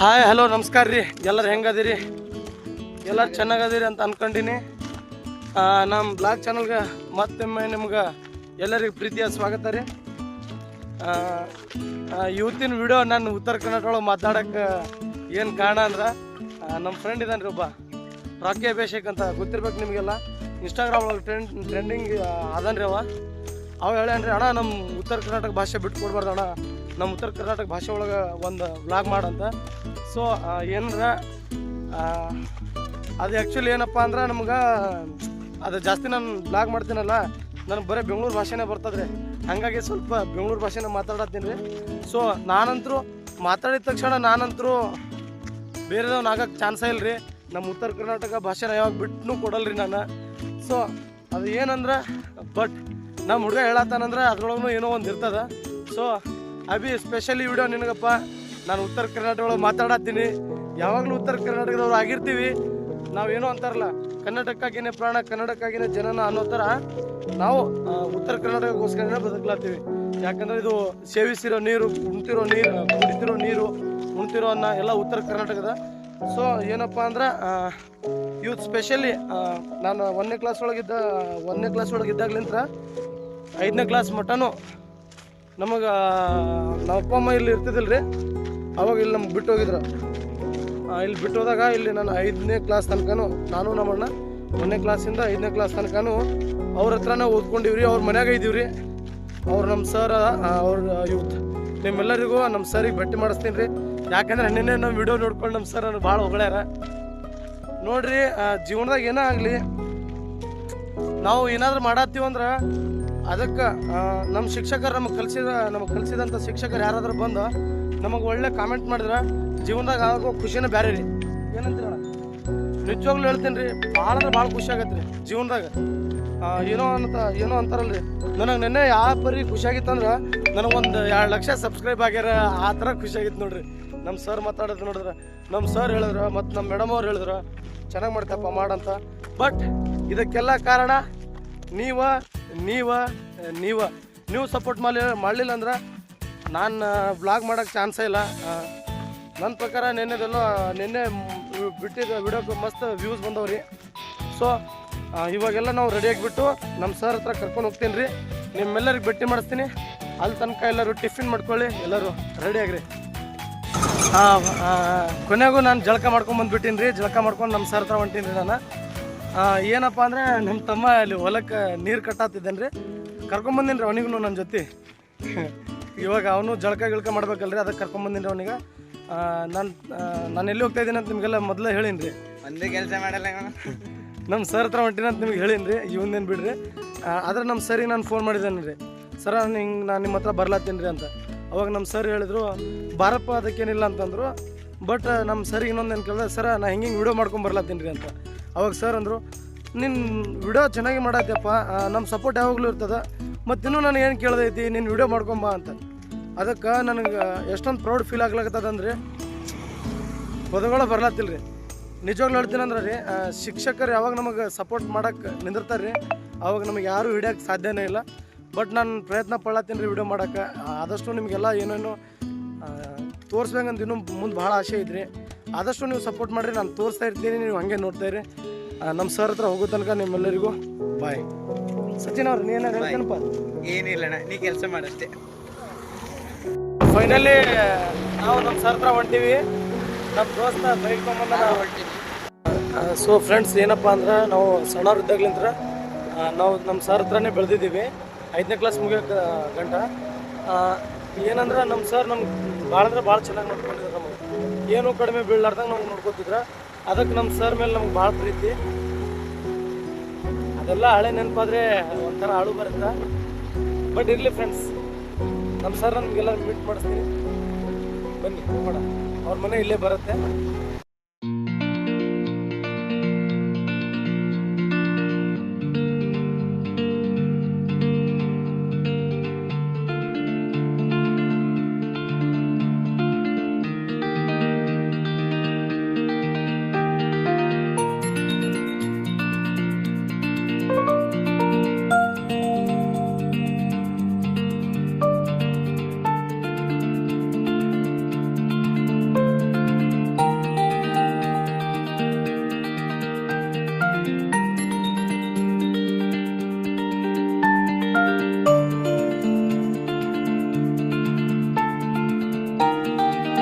Hi hello ನಮಸ್ಕಾರ ರೀ. ಎಲ್ಲರೂ ಹೆಂಗದಿರಿ? ಎಲ್ಲರೂ ಚೆನ್ನಾಗದಿರಿ ಅಂತ ಅಂದ್ಕೊಂಡಿನಿ. ನಮ್ಮ ಬ್ಲಾಗ್ ಚಾನಲ್ಗೆ ಮತ್ತೊಮ್ಮೆ ನಿಮ್ಗೆ ಎಲ್ಲರಿಗೂ ಪ್ರೀತಿಯ ಸ್ವಾಗತ ರೀ. ಇವತ್ತಿನ ವಿಡಿಯೋ ನಾನು ಉತ್ತರ ಕರ್ನಾಟಕ ಒಳಗೆ ಮಾತಾಡೋಕ್ಕೆ ಏನು ಕಾರಣ ಅಂದ್ರೆ ನಮ್ಮ ಫ್ರೆಂಡ್ ಇದ್ದಾನೆ ರೀ, ಒಬ್ಬ ರಾಕಿ ಅಭಿಷೇಕ್ ಅಂತ ಗೊತ್ತಿರ್ಬೇಕು ನಿಮಗೆಲ್ಲ. ಇನ್ಸ್ಟಾಗ್ರಾಮ್ ಒಳಗೆ ಟ್ರೆಂಡಿಂಗ್ ಅದಾನ ರೀ. ಅವ ಹೇಳ್ಯಾನ್ರಿ, ಅಣ್ಣ ನಮ್ಮ ಉತ್ತರ ಕರ್ನಾಟಕ ಭಾಷೆ ಬಿಟ್ಟು ಕೊಡ್ಬಾರ್ದು ಅಣ್ಣ, ನಮ್ಮ ಉತ್ತರ ಕರ್ನಾಟಕ ಭಾಷೆ ಒಳಗೆ ಒಂದು ವ್ಲಾಗ್ ಮಾಡಂತ. ಸೊ ಏನರ ಅದು ಆ್ಯಕ್ಚುಲಿ ಏನಪ್ಪ ಅಂದ್ರೆ ನಮ್ಗೆ ಅದು ಜಾಸ್ತಿ ನಾನು ಬ್ಲಾಗ್ ಮಾಡ್ತೀನಲ್ಲ, ನನಗೆ ಬರೀ ಬೆಂಗಳೂರು ಭಾಷೆನೇ ಬರ್ತದೆ ರೀ. ಹಾಗಾಗಿ ಸ್ವಲ್ಪ ಬೆಂಗಳೂರು ಭಾಷೆನ ಮಾತಾಡತ್ತೀನಿ ರೀ. ಸೊ ನಾನಂತರೂ ಮಾತಾಡಿದ ತಕ್ಷಣ ನಾನಂತರೂ ಬೇರೆದವ್ನು ಆಗಕ್ಕೆ ಚಾನ್ಸೇ ಇಲ್ಲ ರೀ. ನಮ್ಮ ಉತ್ತರ ಕರ್ನಾಟಕ ಭಾಷೆನ ಯಾವಾಗ ಬಿಟ್ಟು ಕೊಡಲ್ಲ ರೀ ನಾನು. ಸೊ ಅದು ಏನಂದ್ರೆ ಬಟ್ ನಮ್ಮ ಹುಡುಗ ಹೇಳತ್ತಾನಂದ್ರೆ ಅದ್ರೊಳಗೂ ಏನೋ ಒಂದು ಇರ್ತದೆ. ಸೊ ಅಭಿ ಸ್ಪೆಷಲಿ ವಿಡಿಯೋ ನಿನಗಪ್ಪ, ನಾನು ಉತ್ತರ ಕರ್ನಾಟಕ ಒಳಗೆ ಮಾತಾಡತ್ತೀನಿ. ಯಾವಾಗಲೂ ಉತ್ತರ ಕರ್ನಾಟಕದವ್ರು ಆಗಿರ್ತೀವಿ. ನಾವೇನೋ ಅಂತಾರಲ್ಲ, ಕನ್ನಡಕ್ಕಾಗಿನೇ ಪ್ರಾಣ ಕನ್ನಡಕ್ಕಾಗಿನೇ ಜನನ ಅನ್ನೋ ಥರ ನಾವು ಉತ್ತರ ಕರ್ನಾಟಕಕ್ಕೋಸ್ಕರನೇ ಬದುಕಲಾಗ್ತೀವಿ. ಯಾಕಂದರೆ ಇದು ಸೇವಿಸಿರೋ ನೀರು, ಕುಡಿತಿರೋ ನೀರು, ಉಣ್ತಿರೋ ಅನ್ನ ಎಲ್ಲ ಉತ್ತರ ಕರ್ನಾಟಕದ. ಸೊ ಏನಪ್ಪ ಅಂದ್ರೆ ಇವತ್ತು ಸ್ಪೆಷಲಿ ನಾನು 1ನೇ ಕ್ಲಾಸ್ ಒಳಗಿದ್ದಾಗಲಿಂದ 5ನೇ ಕ್ಲಾಸ್ ಮಟ್ಟನೂ ನಮಗೆ ನಮ್ಮ ಅಪ್ಪ ಅಮ್ಮ ಇಲ್ಲಿ ಇರ್ತಿದ್ದಿಲ್ಲ ರೀ. ಅವಾಗ ಇಲ್ಲಿ ನಮ್ಗೆ ಬಿಟ್ಟು ಹೋಗಿದ್ರು. ಇಲ್ಲಿ ಬಿಟ್ಟು ಹೋದಾಗ ಇಲ್ಲಿ ನಾನು 5ನೇ ಕ್ಲಾಸ್ ತನಕನೂ ನಾನು ನಮ್ಮಣ್ಣ 1ನೇ ಕ್ಲಾಸಿಂದ 5ನೇ ಕ್ಲಾಸ್ ತನಕನೂ ಅವ್ರ ಹತ್ರನೇ ಓದ್ಕೊಂಡಿವ್ರಿ. ಅವ್ರ ಮನ್ಯಾಗ ಇದ್ದೀವಿ ರೀ. ಅವ್ರು ನಮ್ಮ ಸರ್ ಅವ್ರ ಯೂತ್ ನಿಮ್ಮೆಲ್ಲರಿಗೂ ನಮ್ಮ ಸರಿಗೆ ಭೇಟಿ ಮಾಡಿಸ್ತೀನಿ ರೀ. ಯಾಕಂದ್ರೆ ನಿನ್ನೆ ನಮ್ಮ ವಿಡಿಯೋ ನೋಡ್ಕೊಂಡು ನಮ್ಮ ಸರ್ ನನಗೆ ಭಾಳ ಹೊಗಳ್ಯಾರ. ನೋಡ್ರಿ, ಜೀವನದಾಗ ಏನೇ ಆಗಲಿ ನಾವು ಏನಾದರೂ ಮಾಡತ್ತೀವಂದ್ರೆ ಅದಕ್ಕೆ ನಮ್ಮ ಶಿಕ್ಷಕರು ನಮಗೆ ಕಲಿಸಿದಂಥ ಶಿಕ್ಷಕರು ಯಾರಾದ್ರೂ ಬಂದು ನಮಗೆ ಒಳ್ಳೆ ಕಾಮೆಂಟ್ ಮಾಡಿದ್ರೆ ಜೀವನದಾಗ ಆಗೋ ಖುಷಿನೇ ಬೇರೆ ರೀ. ಏನಂತೀರ ಅಣ್ಣ? ನಿಜವಾಗ್ಲೂ ಹೇಳ್ತೀನಿ ರೀ, ಭಾಳ ಅಂದ್ರೆ ಭಾಳ ಖುಷಿ ಆಗತ್ತೆ ರೀ ಜೀವನದಾಗ. ಏನೋ ಅಂತಾರಲ್ಲ ರೀ, ನನಗೆ ನೆನ್ನೆ ಯಾವ ಪರಿ ಖುಷಿಯಾಗಿತ್ತಂದ್ರೆ ನನಗೊಂದು 2 ಲಕ್ಷ ಸಬ್ಸ್ಕ್ರೈಬ್ ಆಗ್ಯಾರ. ಆ ಥರ ಖುಷಿಯಾಗಿತ್ತು ನೋಡ್ರಿ. ನಮ್ಮ ಸರ್ ಮಾತಾಡೋದು ನೋಡಿದ್ರೆ, ನಮ್ಮ ಸರ್ ಹೇಳಿದ್ರು ಮತ್ತು ನಮ್ಮ ಮೇಡಮ್ ಅವ್ರು ಹೇಳಿದ್ರು ಚೆನ್ನಾಗಿ ಮಾಡ್ತಪ್ಪ ಮಾಡಂತ. ಬಟ್ ಇದಕ್ಕೆಲ್ಲ ಕಾರಣ ನೀವು ಸಪೋರ್ಟ್ ಮಾಡಲಿಲ್ಲ ಅಂದ್ರೆ ನಾನು ಬ್ಲಾಗ್ ಮಾಡೋಕ್ಕೆ ಚಾನ್ಸೇ ಇಲ್ಲ. ನನ್ನ ಪ್ರಕಾರ ನಿನ್ನೆ ಬಿಟ್ಟಿದ್ದ ವಿಡಿಯೋಕ್ಕೆ ಮಸ್ತ್ ವ್ಯೂಸ್ ಬಂದವ್ರಿ. ಸೊ ಇವಾಗೆಲ್ಲ ನಾವು ರೆಡಿಯಾಗಿಬಿಟ್ಟು ನಮ್ಮ ಸರ್ ಹತ್ರ ಕರ್ಕೊಂಡು ಹೋಗ್ತೀನಿ ರೀ. ನಿಮ್ಮೆಲ್ಲರಿಗೆ ಭೇಟಿ ಮಾಡಿಸ್ತೀನಿ. ಅಲ್ಲಿ ತನಕ ಎಲ್ಲರೂ ಟಿಫಿನ್ ಮಾಡ್ಕೊಳ್ಳಿ, ಎಲ್ಲರೂ ರೆಡಿಯಾಗ್ರಿ. ಕೊನೆಗೂ ನಾನು ಜಳಕ ಮಾಡ್ಕೊಂಬಂದ್ಬಿಟ್ಟಿನಿ ರೀ. ಜಳಕ ಮಾಡ್ಕೊಂಡು ನಮ್ಮ ಸರ್ ಹತ್ರ ಹೊಂಟೀನಿ ರೀ ನಾನು. ಏನಪ್ಪ ಅಂದರೆ ನಮ್ಮ ತಮ್ಮ ಅಲ್ಲಿ ಹೊಲಕ್ಕೆ ನೀರು ಕಟ್ಟಾತಿದ್ದೇನೆ ರೀ. ಕರ್ಕೊಂಬಂದಿನಿ ರೀ ಅವನಿಗೂ ನನ್ನ ಜೊತೆ. ಇವಾಗ ಅವನು ಜಳಕ ಮಾಡ್ಬೇಕಲ್ರಿ, ಅದಕ್ಕೆ ಕರ್ಕೊಂಬಂದಿನಿ ರೀ ಅವನಿಗೆ. ನಾನು ಎಲ್ಲಿ ಹೋಗ್ತಾ ಇದ್ದೀನಿ ಅಂತ ನಿಮಗೆಲ್ಲ ಮೊದಲೇ ಹೇಳೀನಿ ರೀ. ಒಂದೇ ಕೆಲಸ ಮಾಡಲ್ಲ ನಮ್ಮ ಸರ್ ಹತ್ರ ಹೊಂಟೀನಿ ಅಂತ ನಿಮ್ಗೆ ಹೇಳೀನಿ ರೀ. ಇವನ್ನೇನು ಬಿಡ್ರಿ. ಆದರೆ ನಮ್ಮ ಸರಿಗೆ ನಾನು ಫೋನ್ ಮಾಡಿದ್ದೇನೆ ರೀ, ಸರ ನಾನು ನಿಮ್ಮ ಹತ್ರ ಬರ್ಲಾತೀನಿ ರೀ ಅಂತ. ಅವಾಗ ನಮ್ಮ ಸರ್ ಹೇಳಿದ್ರು ಬಾರಪ್ಪ ಅದಕ್ಕೇನಿಲ್ಲ ಅಂತಂದರು. ಬಟ್ ನಮ್ಮ ಸರಿಗೆ ಇನ್ನೊಂದೇನು ಕೇಳಿದೆ, ಸರ ನಾ ಹಿಂಗೆ ವಿಡಿಯೋ ಮಾಡ್ಕೊಂಡು ಬರ್ಲಾತೀನಿ ರೀ ಅಂತ. ಅವಾಗ ಸರ್ ಅಂದರು, ನಿನ್ನ ವಿಡಿಯೋ ಚೆನ್ನಾಗಿ ಮಾಡತ್ತಪ್ಪ, ನಮ್ಮ ಸಪೋರ್ಟ್ ಯಾವಾಗಲೂ ಇರ್ತದೆ, ಮತ್ತು ಇನ್ನೂ ನಾನು ಏನು ಕೇಳ್ದೈತಿ, ನೀನು ವಿಡಿಯೋ ಮಾಡ್ಕೊಂಬ ಅಂತ. ಅದಕ್ಕೆ ನನಗೆ ಎಷ್ಟೊಂದು ಪ್ರೌಡ್ ಫೀಲ್ ಆಗ್ಲಾಕತ್ತದಂದ್ರೆ ಪದಗಳು ಬರ್ಲತ್ತಿಲ್ಲ ರೀ. ನಿಜವಾಗ್ಲೂ ಹೇಳ್ತೀನಿ ಅಂದ್ರೆ ರೀ, ಶಿಕ್ಷಕರು ಯಾವಾಗ ನಮಗೆ ಸಪೋರ್ಟ್ ಮಾಡೋಕ್ಕೆ ನಿಂದಿರ್ತಾರೆ ರೀ, ಅವಾಗ ನಮಗೆ ಯಾರೂ ಹಿಡಿಯೋಕ್ಕೆ ಸಾಧ್ಯನೇ ಇಲ್ಲ. ಬಟ್ ನಾನು ಪ್ರಯತ್ನ ಪಡ್ಲತ್ತೀನಿ ರೀ ವಿಡಿಯೋ ಮಾಡೋಕ್ಕೆ. ಆದಷ್ಟು ನಿಮಗೆಲ್ಲ ಏನೇನು ತೋರಿಸ್ಬೇಕಂತ ಇನ್ನೂ ಮುಂದೆ ಭಾಳ ಆಸೆ ಇದ್ರಿ. ಆದಷ್ಟು ನೀವು ಸಪೋರ್ಟ್ ಮಾಡಿರಿ, ನಾನು ತೋರಿಸ್ತಾ ಇರ್ತೀನಿ, ನೀವು ಹಾಗೆ ನೋಡ್ತಾ ಇರಿ. ನಮ್ಮ ಸರ್ ಹತ್ರ ಹೋಗೋ ತನಕ ನಿಮ್ಮೆಲ್ಲರಿಗೂ ಬಾಯ್. ಸಚಿನ್ ಅವ್ರು ನೀನು ಹೇಳ್ತೇನಪ್ಪ? ಏನಿಲ್ಲ, ನೀ ಕೆಲಸ ಮಾಡಷ್ಟೇ. ಫೈನಲಿ ನಾವು ನಮ್ಮ ಸರ್ ಹತ್ರ ಹೊಂಟೀವಿ. ನಮ್ಮ ದೋಸ್ತ ಬೈಕ್ ತೊಗೊಂಬಂದ ನಾವು ಹೊಂಟೀವಿ. ಸೊ ಫ್ರೆಂಡ್ಸ್, ಏನಪ್ಪ ಅಂದ್ರೆ ನಾವು ಸಣ್ಣವ್ರು ಇದ್ದಾಗ್ಲಿಂದ ನಾವು ನಮ್ಮ ಸರ್ ಹತ್ರನೇ ಬೆಳೆದಿದ್ದೀವಿ 5ನೇ ಕ್ಲಾಸ್ ಮುಗಿಯೋಕೆ ಗಂಟ. ಏನಂದ್ರೆ ನಮ್ಮ ಸರ್ ನಮ್ಗೆ ಭಾಳ ಅಂದ್ರೆ ಭಾಳ ಚೆನ್ನಾಗಿ ನೋಡ್ಕೊಂಡಿದ್ರು. ನಮಗೆ ಏನೂ ಕಡಿಮೆ ಬೀಳಲಾರ್ದಂಗೆ ನಮ್ಗೆ ನೋಡ್ಕೊತಿದ್ರು. ಅದಕ್ಕೆ ನಮ್ಮ ಸರ್ ಮೇಲೆ ನಮ್ಗೆ ಭಾಳ ಪ್ರೀತಿ. ಅದೆಲ್ಲ ಹಳೆ ನೆನಪಾದರೆ ಒಂಥರ ಅಳು ಬರುತ್ತೆ. ಬಟ್ ಇರಲಿ ಫ್ರೆಂಡ್ಸ್, ನಮ್ಮ ಸರ್ ನಮಗೆಲ್ಲ ಮೀಟ್ ಮಾಡಿಸ್ತೀನಿ, ಬನ್ನಿ ಹೋಗೋಣ. ಅವ್ರ ಮನೆ ಇಲ್ಲೇ ಬರುತ್ತೆ.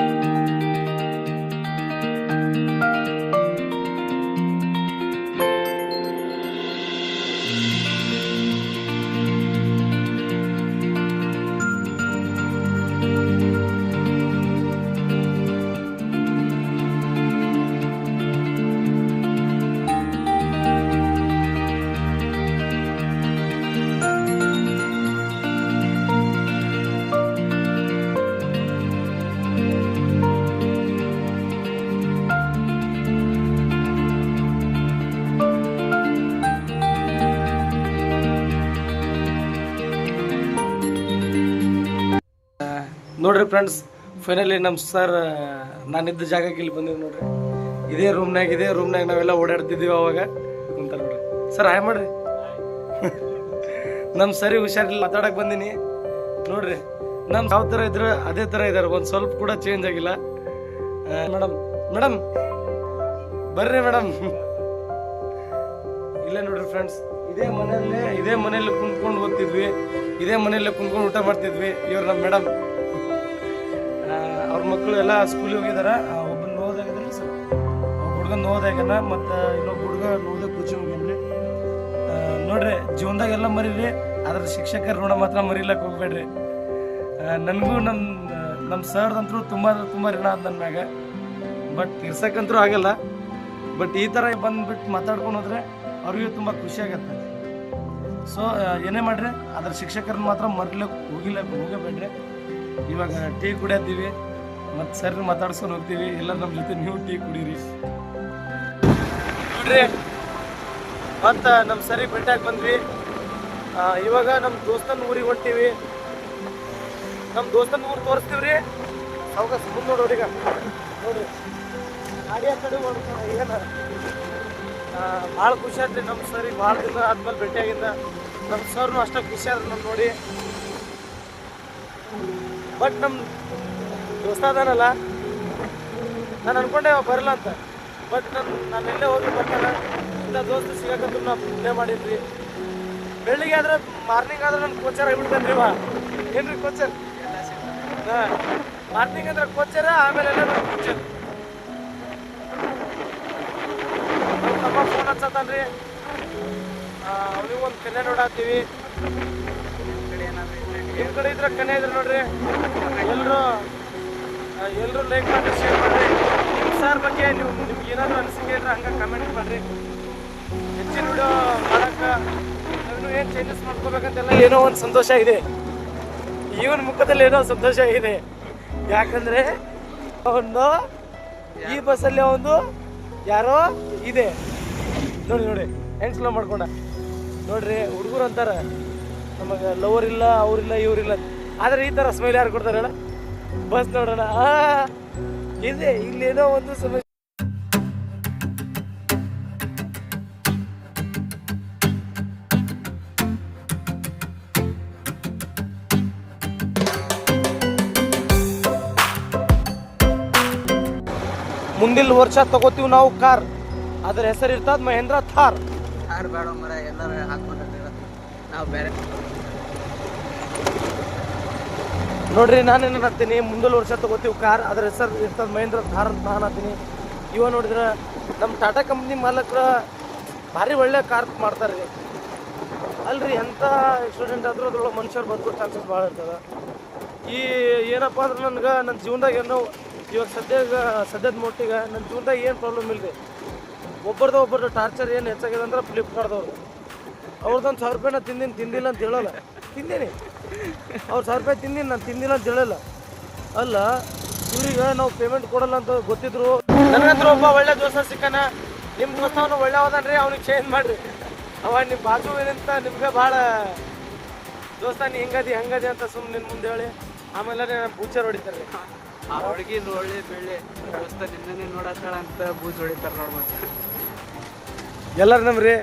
ನೋಡ್ರಿ ಫ್ರೆಂಡ್ಸ್, ಫೈನಲಿ ನಮ್ಮ ಸರ್ ನಾನಿದ್ದ ಜಾಗಕ್ಕೆ ಇಲ್ಲಿ ಬಂದಿವಿ ನೋಡ್ರಿ. ಇದೇ ರೂಮ್ನಾಗ ನಾವೆಲ್ಲ ಓಡಾಡ್ತಿದ್ದೀವಿ ಅವಾಗ ಅಂತ ನೋಡ್ರಿ. ಸರ್ ಹಾಯ್ ಮಾಡ್ರಿ. ನಮ್ಮ ಸರಿ ಹುಷಾರಿಲ್ಲ, ಮಾತಾಡಕ್ಕೆ ಬಂದೀನಿ ನೋಡ್ರಿ. ನಮ್ಮ ಯಾವ ಥರ ಇದ್ರೆ ಅದೇ ಥರ ಇದ್ದಾರೆ, ಒಂದು ಸ್ವಲ್ಪ ಕೂಡ ಚೇಂಜ್ ಆಗಿಲ್ಲ. ಮೇಡಮ್ ಬರ್ರಿ ಮೇಡಮ್. ಇಲ್ಲೇ ನೋಡ್ರಿ ಫ್ರೆಂಡ್ಸ್, ಇದೇ ಮನೆಯಲ್ಲೇ ಕುಂತ್ಕೊಂಡು ಓದ್ತಿದ್ವಿ, ಇದೇ ಮನೆಯಲ್ಲೇ ಕುಂತ್ಕೊಂಡು ಊಟ ಮಾಡ್ತಿದ್ವಿ. ಇವ್ರು ನಮ್ಮ ಮೇಡಮ್, ಅವ್ರ ಮಕ್ಕಳು ಎಲ್ಲ ಸ್ಕೂಲಿಗೆ ಹೋಗಿದಾರ. ಒಬ್ಬನ ನೋದಾಗಿದ್ರಿ ಸರ್, ಒಬ್ಬ ಹುಡುಗ ನೋದಾಗ್ಯಾನ, ಮತ್ತು ಇನ್ನೊಬ್ಬ ಹುಡುಗ ನೋದಾಗ ಕೋಚಿಂಗ್ ಹೋಗ್ಯಾನ್ರಿ. ನೋಡ್ರಿ, ಜೀವನದಾಗ ಎಲ್ಲ ಮರೀರಿ, ಅದ್ರ ಶಿಕ್ಷಕರ ಋಣ ಮಾತ್ರ ಮರಿಲಕ್ಕೆ ಹೋಗ್ಬೇಡ್ರಿ. ನನಗೂ ನಮ್ಮ ಸರ್ದಂತರೂ ತುಂಬ ಋಣ ಆದ ನನ್ನ ಮ್ಯಾಗ, ಬಟ್ ತೀರ್ಸಕ್ಕಂತರೂ ಆಗಲ್ಲ. ಬಟ್ ಈ ಥರ ಬಂದುಬಿಟ್ಟು ಮಾತಾಡ್ಕೊಂಡು ಹೋದ್ರೆ ಅವ್ರಿಗೂ ತುಂಬ ಖುಷಿ ಆಗತ್ತೆ. ಸೊ ಏನೇ ಮಾಡಿರಿ, ಅದ್ರ ಶಿಕ್ಷಕರನ್ನ ಮಾತ್ರ ಹೋಗಬೇಡ್ರಿ. ಇವಾಗ ಟೀ ಕುಡಿಯತ್ತೀವಿ, ಮತ್ತು ಸರ್ ಮಾತಾಡ್ಸ್ಕೊಂಡು ಹೋಗ್ತೀವಿ. ಎಲ್ಲ ನಮ್ಮ ಜೊತೆ ನೀವು ಟೀ ಕುಡೀರಿ ನೋಡ್ರಿ. ಮತ್ತು ನಮ್ಮ ಸರಿ ಭೇಟಿಯಾಗಿ ಬಂದ್ವಿ. ಇವಾಗ ನಮ್ಮ ದೋಸ್ತನ ಊರಿಗೆ ಹೊಂಟೀವಿ. ನಮ್ಮ ದೋಸ್ತನ ಊರು ತೋರಿಸ್ತೀವಿ ರೀ. ಅವಾಗ ಮುಂದೆ ನೋಡೋರೀಗ ನೋಡ್ರಿ, ಗಾಡಿ ಆ ಕಡೆ ಏನು ಭಾಳ ಖುಷಿ ಆಯ್ತು ರೀ. ನಮ್ಮ ಸರಿ ಭಾಳ ದಿನ ಆದ್ಮೇಲೆ ಭೇಟಿಯಾಗಿಂದ ನಮ್ಮ ಸರ್ನು ಅಷ್ಟೇ ಖುಷಿ ಆದ್ರೆ ನಮ್ಮ ನೋಡಿ. ಬಟ್ ನಮ್ಮ ದೋಸ್ತ ಅದಾನಲ್ಲ, ನಾನು ಅನ್ಕೊಂಡೆ ಬರಲ್ಲ ಅಂತ. ಬಟ್ ನಾನು ಎಲ್ಲೇ ಹೋಗಿ ಬರ್ತಾನೆ, ಇಂಥ ದೋಸ್ತ ಸಿಗಕ್ಕಂತೂ ನಾನು ಪುಣ್ಯ ಮಾಡಿದ್ರಿ. ಬೆಳಿಗ್ಗೆ ಆದ್ರೆ ಮಾರ್ನಿಂಗ್ ಆದ್ರೆ ನನ್ನ ಕೋಚರ್ ಆಗಿಬಿಡ್ತಾನೆ ರೀ. ಏನ್ರಿ ಕೋಚರ್? ಹಾಂ, ಮಾರ್ನಿಂಗ್ ಅಂದ್ರೆ ಕೋಚರ, ಆಮೇಲೆ ಎಲ್ಲ ನನ್ನ ಕೋಚರ್. ನಮ್ಮ ಫೋನ್ ಹಚ್ಚತಾನ್ರಿ, ಅವನಿಗೆ ಒಂದು ಕನ್ಯೆ ನೋಡಾತೀವಿ. ನಿಮ್ಮ ಕಡೆ ಇದ್ರೆ ಕನ್ಯೆ ಇದ್ರೆ ನೋಡ್ರಿ, ಎಲ್ಲರೂ ಲೈಕ್ ಮಾಡಿ, ಶೇರ್ ಮಾಡಿರಿ. ನಿಮ್ಮ ಸರ್ ಬಗ್ಗೆ ನಿಮ್ಗೆ ಏನಾದರೂ ಅನಿಸಿಕೆ ಇದ್ರೆ ಹಂಗೆ ಕಮೆಂಟ್ ಮಾಡಿರಿ. ಹೆಚ್ಚಿನ ವಿಡಿಯೋ ಮಾಡೋಕ್ಕೆ ನಾನು ಏನು ಚೇಂಜಸ್ ಮಾಡ್ಕೋಬೇಕಂತೆಲ್ಲ ಏನೋ ಒಂದು ಸಂತೋಷ ಇದೆ. ಇವನ ಮುಖದಲ್ಲಿ ಏನೋ ಸಂತೋಷ ಇದೆ. ಯಾಕಂದರೆ ಅವನು ಈ ಬಸ್ಸಲ್ಲಿ ಅವನು ಯಾರೋ ಇದೆ ನೋಡಿ ಹೆಂಗೆ ಸ್ಲೋ ಮಾಡ್ಕೊಂಡ ನೋಡ್ರಿ. ಹುಡುಗರು ಅಂತಾರೆ ನಮಗೆ ಲವರ್ ಇಲ್ಲ, ಅವ್ರಿಲ್ಲ, ಇವ್ರಿಲ್ಲ. ಆದರೆ ಈ ಥರ ಸ್ಮೈಲ್ ಯಾರು ಕೊಡ್ತಾರೆ ಹೇಳ? ಬಸ್ ನೋಡೋಣ, ಇದೆ ಇಲ್ಲೇನೋ ಒಂದು ಸಮಸ್ಯೆ. ಮುಂದಿನ ವರ್ಷ ತಗೋತೀವಿ ನಾವು ಕಾರ್, ಅದ್ರ ಹೆಸರು ಇರ್ತದ ಮಹೇಂದ್ರ ಥಾರ್. ಯಾರು ಬೇಡ ಮರ, ಎಲ್ಲರೂ ಹಾಕ್ಕೊಂಡಿರ್ತೀರ, ನಾವು ಬೇರೆ. ನೋಡ್ರಿ, ನಾನೇನು ಹತ್ತೀನಿ, ಮುಂದಿನ ವರ್ಷ ತಗೋತೀವಿ ಕಾರ್, ಅದ್ರ ಹೆಸರು ಇರ್ತದ ಮಹೇಂದ್ರ ಥಾರ್ ಅಂತ ನಾನು ಹತ್ತೀನಿ. ಇವ ನೋಡಿದ್ರೆ ನಮ್ಮ ಟಾಟಾ ಕಂಪ್ನಿ ಮಾಲಕರ ಭಾರಿ ಒಳ್ಳೆ ಕಾರ್ ಮಾಡ್ತಾರೆ ರೀ. ಅಲ್ರಿ, ಎಂಥ ಸ್ಟೂಡೆಂಟ್ ಆದರೂ ಅದ್ರೊಳಗೆ ಮನುಷ್ಯರು ಬದುಕೋ ಚಾನ್ಸಸ್ ಭಾಳ ಇರ್ತದೆ. ಈ ಏನಪ್ಪ ಅಂದ್ರೆ ನನಗೆ ನನ್ನ ಜೀವನದಾಗ ಏನೋ ಇವಾಗ ಸದ್ಯದ ಮಟ್ಟಿಗೆ ನನ್ನ ಜೀವನದಾಗ ಏನು ಪ್ರಾಬ್ಲಮ್ ಇಲ್ಲ ರೀ. ಒಬ್ಬರದ್ದು ಟಾರ್ಚರ್ ಏನು ಹೆಚ್ಚಾಗಿದೆ ಅಂದ್ರೆ ಫ್ಲಿಪ್ಕಾರ್ಟ್ದವ್ರು. ಅವ್ರದ್ದೊಂದು 1000 ರೂಪಾಯಿ ನಾನು ತಿಂದಿಲ್ಲ ಅಂತ ಹೇಳೋಲ್ಲ, ತಿಂದೀನಿ. ಅವ್ರು 1000 ರೂಪಾಯಿ ತಿಂದೀನಿ, ನಾನು ತಿಂದಿಲ್ಲ ಅಂತ ಹೇಳಲ್ಲ. ಅಲ್ಲ, ಇವ್ರಿಗೆ ನಾವು ಪೇಮೆಂಟ್ ಕೊಡಲ್ಲ ಅಂತ ಗೊತ್ತಿದ್ರು. ನನಗಂತೂ ಒಬ್ಬ ಒಳ್ಳೆ ದೋಸ್ತ ಸಿಕ್ಕನ. ನಿಮ್ಮ ದೋಸ್ತ ಅವನು ಒಳ್ಳೆ ಹೋದನ್ರಿ, ಅವ್ನಿಗೆ ಚೇಂಜ್ ಮಾಡಿರಿ. ಅವ ನಿಮ್ಮ ಬಾಜು ಏನಂತ ನಿಮ್ಗೆ ಭಾಳ ದೋಸ್ತ ನೀ ಹಂಗದಿ ಅಂತ ಸುಮ್ಮನೆ ನಿನ್ನ ಮುಂದೆ ಹೇಳಿ ಆಮೇಲೆ ನಾನು ಬೂಚರ್ ಹೊಡಿತಾರೆ ರೀ. ಆ ಹುಡುಗಿ ಒಳ್ಳೆ ಬೆಳ್ಳಿ ದೋಸ್ತ ನಿನ್ನೆ ನೋಡತ್ತಾಳ ಅಂತ ಬೂಜ್ ಹೊಡಿತಾರೆ ನೋಡಿ. ಮತ್ತೆ ಎಲ್ಲರೂ ನಮ್ರಿ,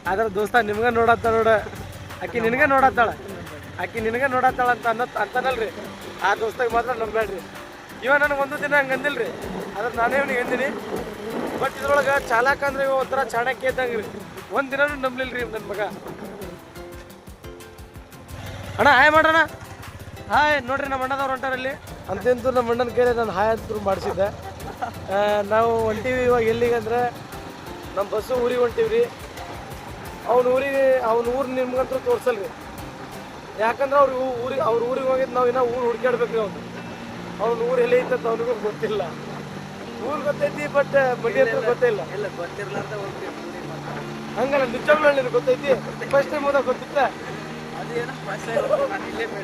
ಆದ್ರೆ ದೋಸ್ತ ನಿಮ್ಗೆ ನೋಡತ್ತಾಳ ನೋಡ, ಆಕಿ ನಿನಗೆ ನೋಡತ್ತಾಳ ಅಂತ ಅಂತಾನಲ್ರಿ. ಆ ದೋಸ್ತಾಗ ಮಾತ್ರ ನಂಬೇಡ್ರಿ. ಇವ ನನಗೆ ಒಂದು ದಿನ ಹಂಗೆ ಅಂದಿಲ್ರಿ, ಆದ್ರೆ ನಾನೇ ಅವ್ನಿಗೆ ಅಂದಿನಿ. ಬಟ್ ಇದ್ರೊಳಗೆ ಚಾಲಕ ಅಂದ್ರೆ ಇವ ಒಂಥರ ಚಾಣಕ್ಯ ಇದ್ದಂಗೆ ರೀ. ಒಂದು ದಿನನೂ ನಂಬಲಿಲ್ರಿ ನನ್ನ ಮಗ. ಅಣ್ಣ ಹಾಯ್ ಮಾಡೋಣ. ಹಾಯ್ ನೋಡ್ರಿ, ನಮ್ಮ ಅಣ್ಣದವ್ರು ಹೊಂಟಾರಲ್ಲಿ ಅಂತಂತೂ ನಮ್ಮ ಅಣ್ಣನ ಕೈಲಿ ನಾನು ಹಾಯ್ ಅಂತೂ ಮಾಡಿಸಿದ್ದೆ. ನಾವು ಹೊಂಟೀವಿ ಇವಾಗ ಎಲ್ಲಿಗೆ ಅಂದ್ರೆ ನಮ್ಮ ಬಸ್ಸು ಊರಿಗೆ ಹೊಂಟೀವಿ ರೀ. ಅವ್ನ ಊರು ನಿಮ್ಗಂತೂ ತೋರಿಸಲ್ರಿ. ಯಾಕಂದ್ರೆ ಅವ್ರ ಊರಿಗೆ ಹೋಗಿದ್ದು ನಾವು ಇನ್ನೂ ಊರು ಹುಡ್ಕಾಡ್ಬೇಕು ರೀ. ಅವ್ನ ಊರು ಎಲ್ಲಿ ಐತಂತ ಅವ್ನಿಗೂ ಗೊತ್ತಿಲ್ಲ. ಊರು ಗೊತ್ತೈತಿ, ಬಟ್ ಬಗ್ಗೆ ಅಂತ ಗೊತ್ತಿಲ್ಲ. ಎಲ್ಲ ಗೊತ್ತಿರ್ಲಾರ್ದ ಹೋಗ್ತೀವಿ. ಹಂಗಲ್ಲ, ನಿಜವಾಗ್ಲೂ ನಿನಗೆ ಗೊತ್ತೈತಿ? ಫಸ್ಟ್ ಟೈಮ್ ಹೋದಾಗ ಗೊತ್ತಿತ್ತ? ಅದೇನೋ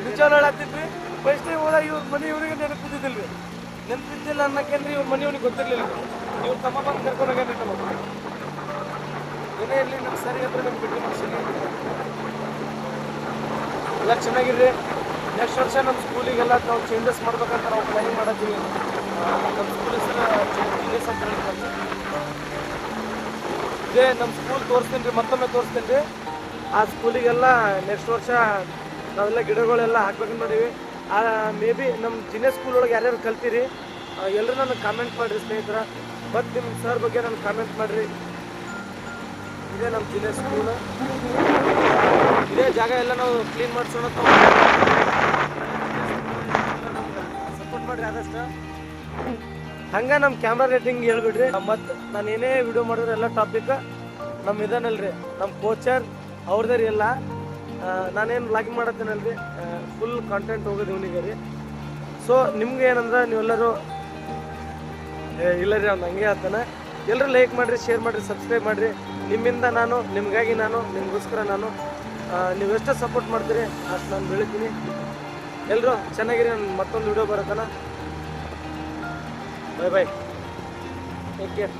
ನಿಜವಾಗ್ಲೂ ಹೇಳತ್ತಿದ್ವಿ. ಫಸ್ಟ್ ಟೈಮ್ ಹೋದಾಗ ಇವ್ರ ಮನೆ ಇವ್ರಿಗೆ ನೆನಪಿದ್ದಿಲ್ಲ ಅನ್ನಕ್ಕೇನ್ರಿ. ಇವ್ರ ಮನೆ ಇವ್ನಿಗೆ ಗೊತ್ತಿರ್ಲಿಲ್ಲ. ಇವ್ರ ತಮ್ಮ ಬಂದು ಕರ್ಕೊಂಡೋಗ್ಯಾನ್ರಿ. ನಮ್ಮ ಏನೇ ಇರಲಿ, ನಮ್ಮ ಸರಿ ಹತ್ರ ನಮ್ಗೆ ಬಿಟ್ಟು ಎಲ್ಲ ಚೆನ್ನಾಗಿರ್ರಿ. ನೆಕ್ಸ್ಟ್ ವರ್ಷ ನಮ್ಮ ಸ್ಕೂಲಿಗೆಲ್ಲ ನಾವು ಚೇಂಜಸ್ ಮಾಡ್ಬೇಕಂತ ನಾವು ಪ್ಲಾನಿಂಗ್ ಮಾಡತ್ತೀವಿ. ನಮ್ಮ ಸ್ಕೂಲ್ ಹೆಸರು ಚೇಂಜಸ್ ಅಂತ ಹೇಳ್ತಾರೆ. ಇದೇ ನಮ್ಮ ಸ್ಕೂಲ್ ತೋರಿಸ್ತೀನಿ ರೀ, ಮತ್ತೊಮ್ಮೆ ತೋರಿಸ್ತೀನಿ ರೀ. ಆ ಸ್ಕೂಲಿಗೆಲ್ಲ ನೆಕ್ಸ್ಟ್ ವರ್ಷ ನಾವೆಲ್ಲ ಗಿಡಗಳೆಲ್ಲ ಹಾಕ್ಬೇಕಂತ ಮಾಡೀವಿ. ಮೇ ಬಿ ನಮ್ಮ ಜೀನಿಯರ್ ಸ್ಕೂಲ್ ಒಳಗೆ ಯಾರ್ಯಾರು ಕಲ್ತೀರಿ ಎಲ್ಲರೂ ನನಗೆ ಕಾಮೆಂಟ್ ಮಾಡಿರಿ ಸ್ನೇಹಿತರ. ಮತ್ತು ನಿಮ್ಮ ಸರ್ ಬಗ್ಗೆ ನನಗೆ ಕಾಮೆಂಟ್ ಮಾಡಿರಿ. ಇದೇ ನಮ್ಮ ಜೀನಿಯರ್ ಸ್ಕೂಲ್. ಇದೇ ಜಾಗ ಎಲ್ಲ ನಾವು ಕ್ಲೀನ್ ಮಾಡಿಸೋಣ. ಸಪೋರ್ಟ್ ಮಾಡಿರಿ ಆದಷ್ಟು. ಹಂಗೆ ನಮ್ಮ ಕ್ಯಾಮ್ರಾ ರೇಟಿಂಗ್ ಹೇಳ್ಬಿಡ್ರಿ. ಮತ್ತು ನಾನು ಏನೇ ವಿಡಿಯೋ ಮಾಡಿದ್ರೆ ಎಲ್ಲ ಟಾಪಿಕ್ ನಮ್ಮ ಇದನ್ನಲ್ರಿ, ನಮ್ಮ ಕೋಚರ್ ಅವ್ರದ್ದೇ ರೀ ಎಲ್ಲ. ನಾನೇನು ವ್ಲಾಗಿಂಗ್ ಮಾಡತ್ತೇನಲ್ರಿ, ಫುಲ್ ಕಾಂಟೆಂಟ್ ಹೋಗೋದು ಇವನಿಗೆ ರೀ. ಸೊ ನಿಮ್ಗೆ ಏನಂದ್ರೆ ನೀವೆಲ್ಲರೂ ಇಲ್ಲ ರೀ ಅವ್ನು ಹಂಗೆ ಆಗ್ತಾನೆ. ಎಲ್ಲರೂ ಲೈಕ್ ಮಾಡಿರಿ, ಶೇರ್ ಮಾಡಿರಿ, ಸಬ್ಸ್ಕ್ರೈಬ್ ಮಾಡಿರಿ. ನಿಮ್ಮಿಂದ ನಾನು, ನಿಮಗಾಗಿ ನಾನು, ನಿಮಗೋಸ್ಕರ ನಾನು. ನೀವು ಎಷ್ಟು ಸಪೋರ್ಟ್ ಮಾಡ್ತೀರಿ ಅಷ್ಟು ನಾನು ಬೆಳಿತೀನಿ. ಎಲ್ಲರೂ ಚೆನ್ನಾಗಿರಿ. ನಾನು ಮತ್ತೊಂದು ವಿಡಿಯೋ ಬರುತ್ತಾನ. ಬಾಯ್ ಬಾಯ್, ಟೇಕ್ ಕೇರ್.